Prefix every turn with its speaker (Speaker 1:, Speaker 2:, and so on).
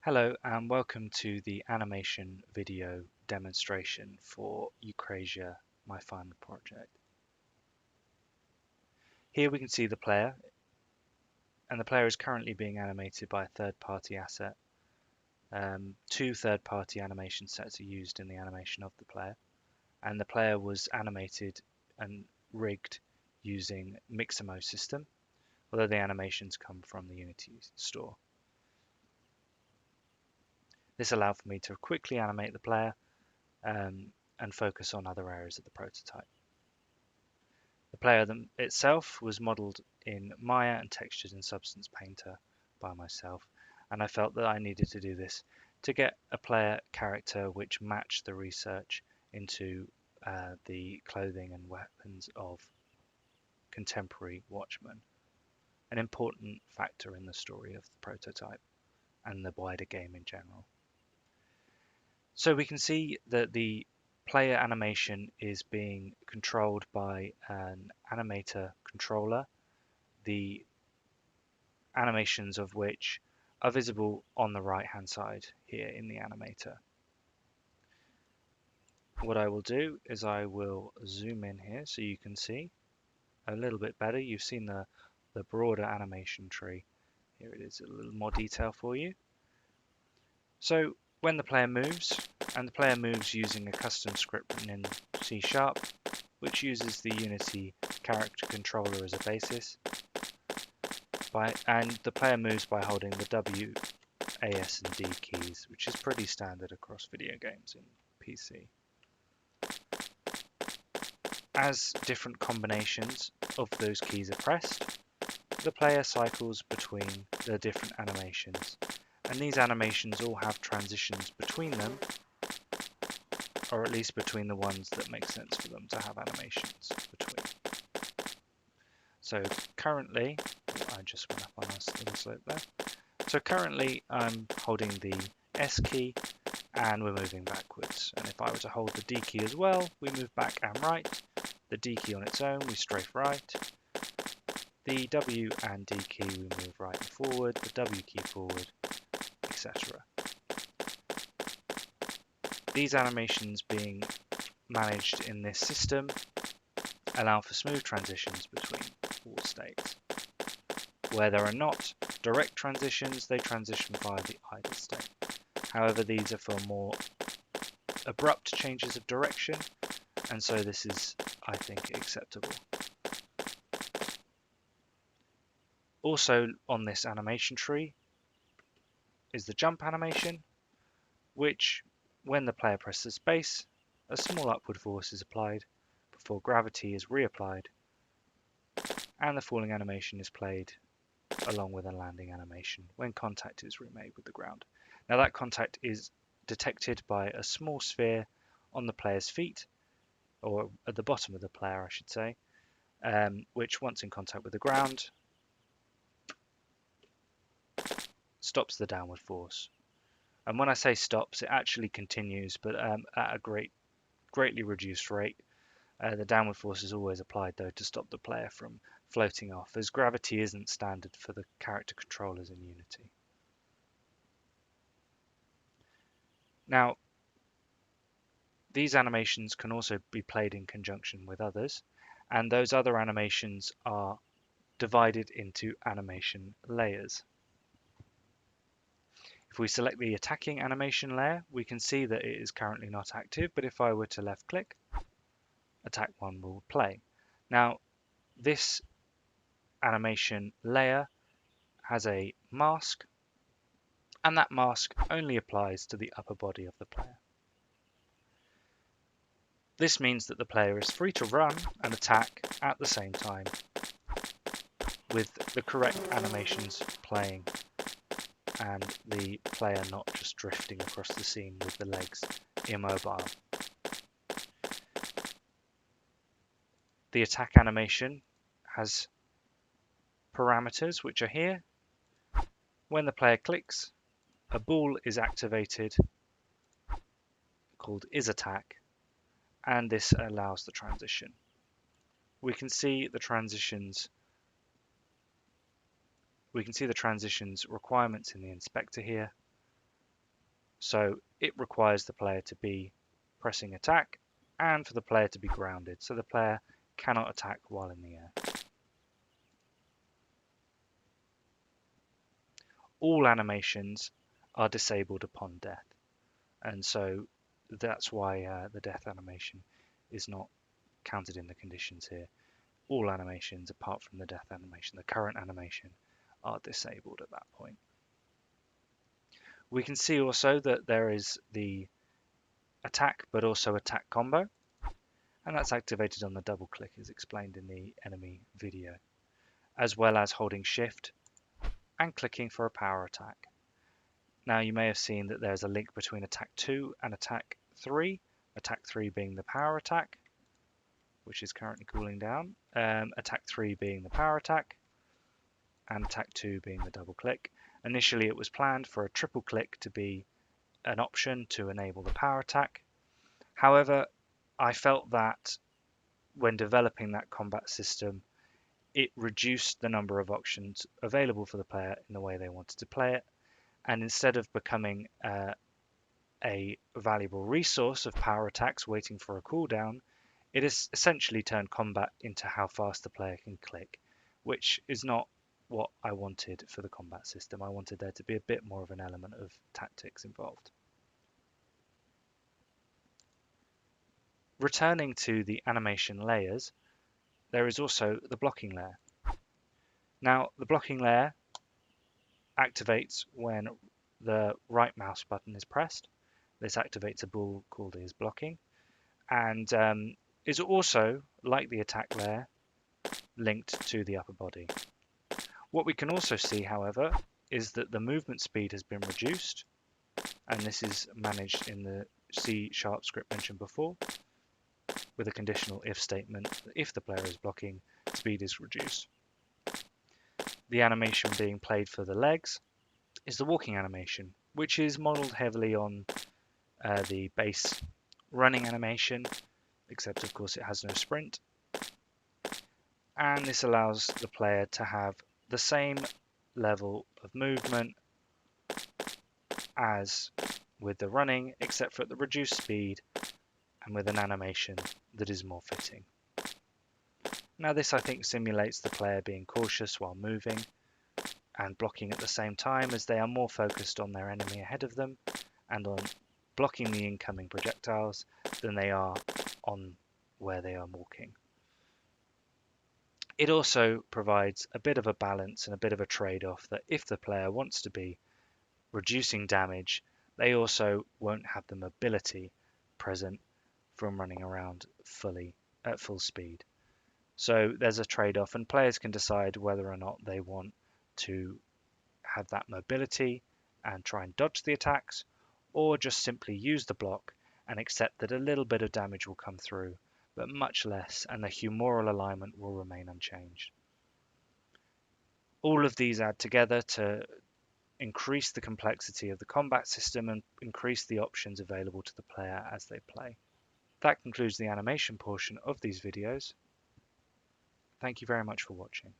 Speaker 1: Hello and welcome to the animation video demonstration for Eucrasia, my final project. Here we can see the player, and the player is currently being animated by a third-party asset. Two third-party animation sets are used in the animation of the player, and the player was animated and rigged using Mixamo system, although the animations come from the Unity store. This allowed for me to quickly animate the player and focus on other areas of the prototype. The player itself was modelled in Maya and textured in Substance Painter by myself, and I felt that I needed to do this to get a player character which matched the research into the clothing and weapons of contemporary watchmen, an important factor in the story of the prototype and the wider game in general. So we can see that the player animation is being controlled by an animator controller, the animations of which are visible on the right hand side here in the animator. What I will do is I will zoom in here so you can see a little bit better. You've seen the broader animation tree. Here it is, a little more detail for you. So when the player moves, and the player moves using a custom script written in C#, which uses the Unity character controller as a basis, and the player moves by holding the W, A, S, and D keys, which is pretty standard across video games in PC. As different combinations of those keys are pressed, the player cycles between the different animations, and these animations all have transitions between them, or at least between the ones that make sense for them to have animations between. So currently, I just went up on a little slope there. So currently I'm holding the S key and we're moving backwards. And if I were to hold the D key as well, we move back and right. The D key on its own, we strafe right. The W and D key, we move right and forward. The W key forward, etc. These animations being managed in this system allow for smooth transitions between all states. Where there are not direct transitions, they transition via the idle state. However, these are for more abrupt changes of direction, and so this is, I think, acceptable. Also on this animation tree is the jump animation, which, when the player presses space, a small upward force is applied before gravity is reapplied, and the falling animation is played along with a landing animation when contact is remade with the ground. Now that contact is detected by a small sphere on the player's feet, or at the bottom of the player I should say, which once in contact with the ground stops the downward force. And when I say stops, it actually continues, but at a greatly reduced rate. The downward force is always applied though to stop the player from floating off, as gravity isn't standard for the character controllers in Unity. Now, these animations can also be played in conjunction with others, and those other animations are divided into animation layers. If we select the attacking animation layer, we can see that it is currently not active, but if I were to left click, attack 1 will play. Now, this animation layer has a mask, and that mask only applies to the upper body of the player. This means that the player is free to run and attack at the same time, with the correct animations playing and the player not just drifting across the scene with the legs immobile. The attack animation has parameters which are here. When the player clicks, a ball is activated called isAttack, and this allows the transition. We can see the transitions requirements in the inspector here, So it requires the player to be pressing attack and for the player to be grounded, so the player cannot attack while in the air. All animations are disabled upon death, and so that's why the death animation is not counted in the conditions here. All animations apart from the death animation, the current animation, are disabled at that point. We can see also that there is the attack but also attack combo, and that's activated on the double click as explained in the enemy video, as well as holding shift and clicking for a power attack. Now you may have seen that there's a link between attack 2 and attack 3, attack 3 being the power attack, which is currently cooling down, attack 3 being the power attack, and attack 2 being the double click. Initially it was planned for a triple click to be an option to enable the power attack. However, I felt that when developing that combat system, it reduced the number of options available for the player in the way they wanted to play it, and instead of becoming a valuable resource of power attacks waiting for a cooldown, it has essentially turned combat into how fast the player can click, which is not what I wanted for the combat system. I wanted there to be a bit more of an element of tactics involved. Returning to the animation layers, there is also the blocking layer. Now, the blocking layer activates when the right mouse button is pressed. This activates a ball called is blocking, and is also, like the attack layer, linked to the upper body. What we can also see, however, is that the movement speed has been reduced, and this is managed in the C# script mentioned before, with a conditional if statement. If the player is blocking, speed is reduced. The animation being played for the legs is the walking animation, which is modeled heavily on the base running animation, except of course it has no sprint. And this allows the player to have the same level of movement as with the running, except for the reduced speed and with an animation that is more fitting. Now this, I think, simulates the player being cautious while moving and blocking at the same time, as they are more focused on their enemy ahead of them and on blocking the incoming projectiles than they are on where they are walking. It also provides a bit of a balance and a bit of a trade-off that if the player wants to be reducing damage, they also won't have the mobility present from running around fully at full speed. So there's a trade-off, and players can decide whether or not they want to have that mobility and try and dodge the attacks, or just simply use the block and accept that a little bit of damage will come through, but much less, and the humoral alignment will remain unchanged. All of these add together to increase the complexity of the combat system and increase the options available to the player as they play. That concludes the animation portion of these videos. Thank you very much for watching.